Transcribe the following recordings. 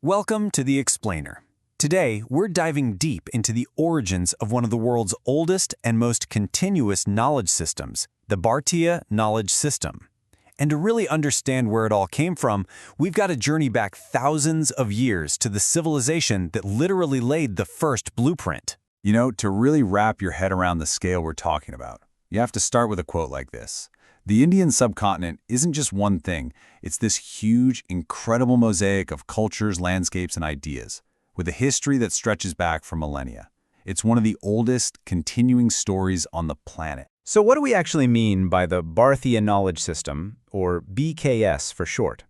Welcome to The Explainer. Today, we're diving deep into the origins of one of the world's oldest and most continuous knowledge systems, the Bharatiya Knowledge System. And to really understand where it all came from, we've got to journey back thousands of years to the civilization that literally laid the first blueprint. You know, to really wrap your head around the scale we're talking about, you have to start with a quote like this. The Indian subcontinent isn't just one thing, it's this huge, incredible mosaic of cultures, landscapes, and ideas, with a history that stretches back for millennia. It's one of the oldest, continuing stories on the planet. So what do we actually mean by the Bharatiya Knowledge System, or BKS for short?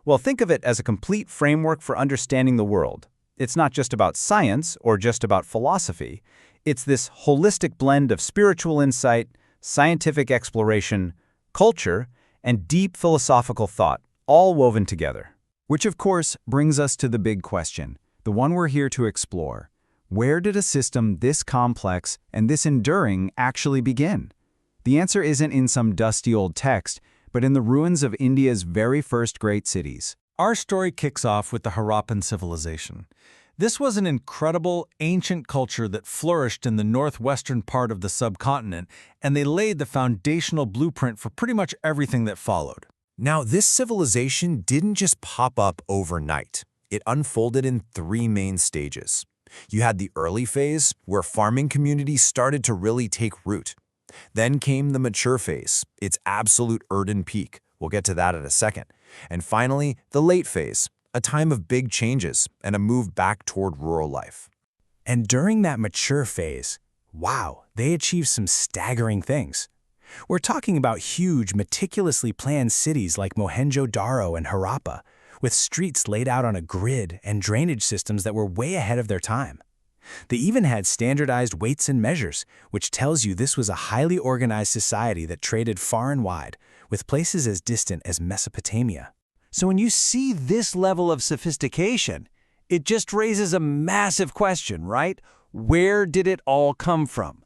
Well, think of it as a complete framework for understanding the world. It's not just about science or just about philosophy. It's this holistic blend of spiritual insight, scientific exploration, culture, and deep philosophical thought, all woven together. Which, of course, brings us to the big question, the one we're here to explore. Where did a system this complex and this enduring actually begin? The answer isn't in some dusty old text, but in the ruins of India's very first great cities. Our story kicks off with the Harappan civilization. This was an incredible, ancient culture that flourished in the northwestern part of the subcontinent, and they laid the foundational blueprint for pretty much everything that followed. Now, this civilization didn't just pop up overnight. It unfolded in three main stages. You had the early phase, where farming communities started to really take root. Then came the mature phase, its absolute urban peak. We'll get to that in a second. And finally, the late phase, a time of big changes and a move back toward rural life. And during that mature phase, wow, they achieved some staggering things. We're talking about huge, meticulously planned cities like Mohenjo-Daro and Harappa, with streets laid out on a grid and drainage systems that were way ahead of their time. They even had standardized weights and measures, which tells you this was a highly organized society that traded far and wide, with places as distant as Mesopotamia. So when you see this level of sophistication, it just raises a massive question, right? Where did it all come from?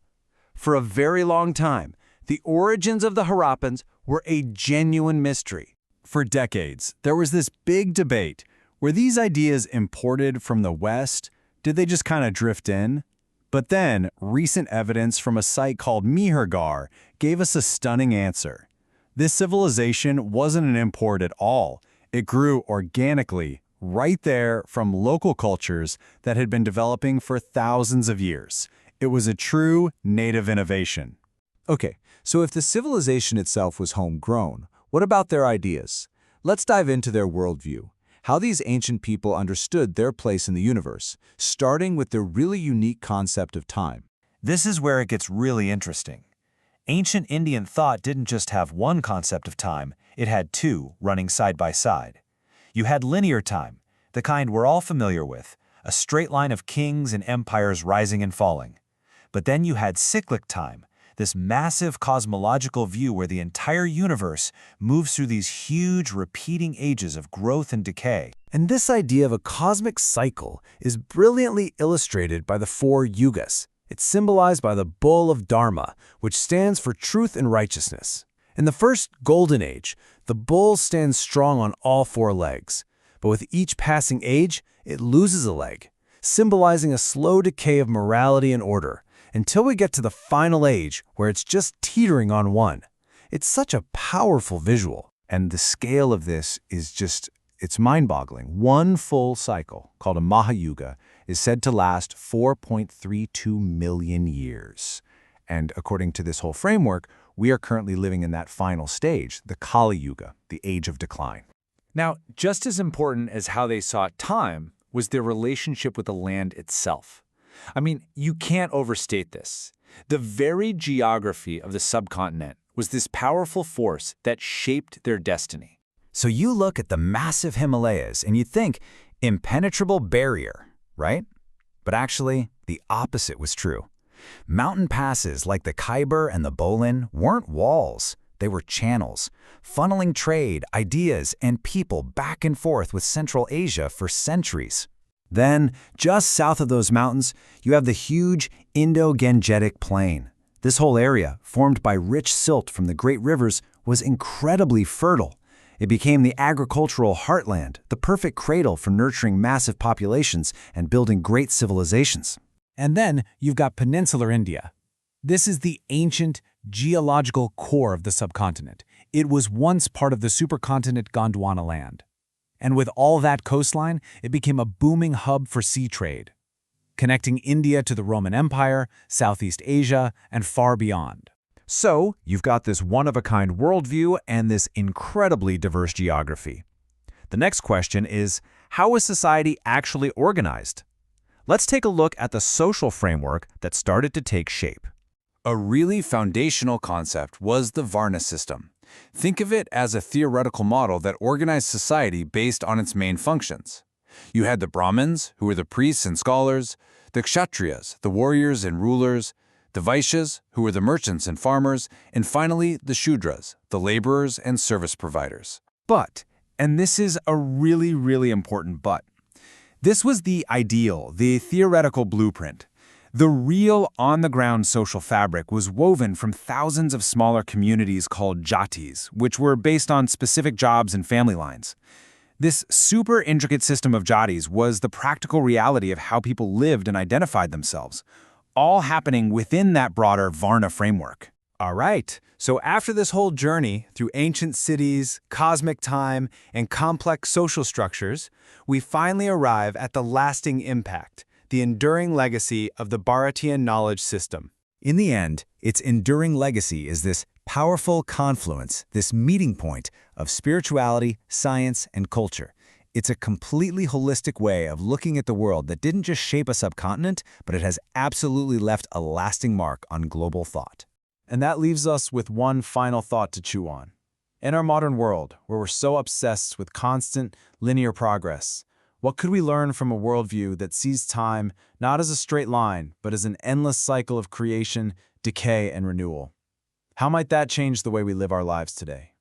For a very long time, the origins of the Harappans were a genuine mystery. For decades, there was this big debate. Were these ideas imported from the West? Did they just kind of drift in? But then, recent evidence from a site called Mehergar gave us a stunning answer. This civilization wasn't an import at all. It grew organically, right there from local cultures that had been developing for thousands of years. It was a true native innovation. Okay, so if the civilization itself was homegrown, what about their ideas? Let's dive into their worldview, how these ancient people understood their place in the universe, starting with their really unique concept of time. This is where it gets really interesting. Ancient Indian thought didn't just have one concept of time, it had two running side by side. You had linear time, the kind we're all familiar with, a straight line of kings and empires rising and falling. But then you had cyclic time, this massive cosmological view where the entire universe moves through these huge repeating ages of growth and decay. And this idea of a cosmic cycle is brilliantly illustrated by the four yugas. It's symbolized by the bull of Dharma, which stands for truth and righteousness. In the first golden age, the bull stands strong on all four legs, but with each passing age, it loses a leg, symbolizing a slow decay of morality and order, until we get to the final age where it's just teetering on one. It's such a powerful visual. And the scale of this is it's mind-boggling. One full cycle, called a Mahayuga, is said to last 4.32 million years. And according to this whole framework, we are currently living in that final stage, the Kali Yuga, the age of decline. Now, just as important as how they saw time was their relationship with the land itself. I mean, you can't overstate this. The very geography of the subcontinent was this powerful force that shaped their destiny. So you look at the massive Himalayas and you think, impenetrable barrier, right? But actually, the opposite was true. Mountain passes like the Khyber and the Bolin weren't walls. They were channels, funneling trade, ideas, and people back and forth with Central Asia for centuries. Then, just south of those mountains, you have the huge Indo-Gangetic Plain. This whole area, formed by rich silt from the great rivers, was incredibly fertile. It became the agricultural heartland, the perfect cradle for nurturing massive populations and building great civilizations. And then you've got peninsular India. This is the ancient geological core of the subcontinent. It was once part of the supercontinent Gondwana land. And with all that coastline, it became a booming hub for sea trade, connecting India to the Roman Empire, Southeast Asia, and far beyond. So, you've got this one-of-a-kind worldview and this incredibly diverse geography. The next question is, how was society actually organized? Let's take a look at the social framework that started to take shape. A really foundational concept was the Varna system. Think of it as a theoretical model that organized society based on its main functions. You had the Brahmins, who were the priests and scholars, the Kshatriyas, the warriors and rulers, the Vaishyas, who were the merchants and farmers, and finally the Shudras, the laborers and service providers. But, and this is a really important but, this was the ideal, the theoretical blueprint. The real on-the-ground social fabric was woven from thousands of smaller communities called jatis, which were based on specific jobs and family lines. This super intricate system of jatis was the practical reality of how people lived and identified themselves, all happening within that broader Varna framework. All right, so after this whole journey through ancient cities, cosmic time, and complex social structures, we finally arrive at the lasting impact, the enduring legacy of the Bharatiya Knowledge System. In the end, its enduring legacy is this powerful confluence, this meeting point of spirituality, science, and culture. It's a completely holistic way of looking at the world that didn't just shape a subcontinent, but it has absolutely left a lasting mark on global thought. And that leaves us with one final thought to chew on. In our modern world, where we're so obsessed with constant, linear progress, what could we learn from a worldview that sees time not as a straight line, but as an endless cycle of creation, decay, and renewal? How might that change the way we live our lives today?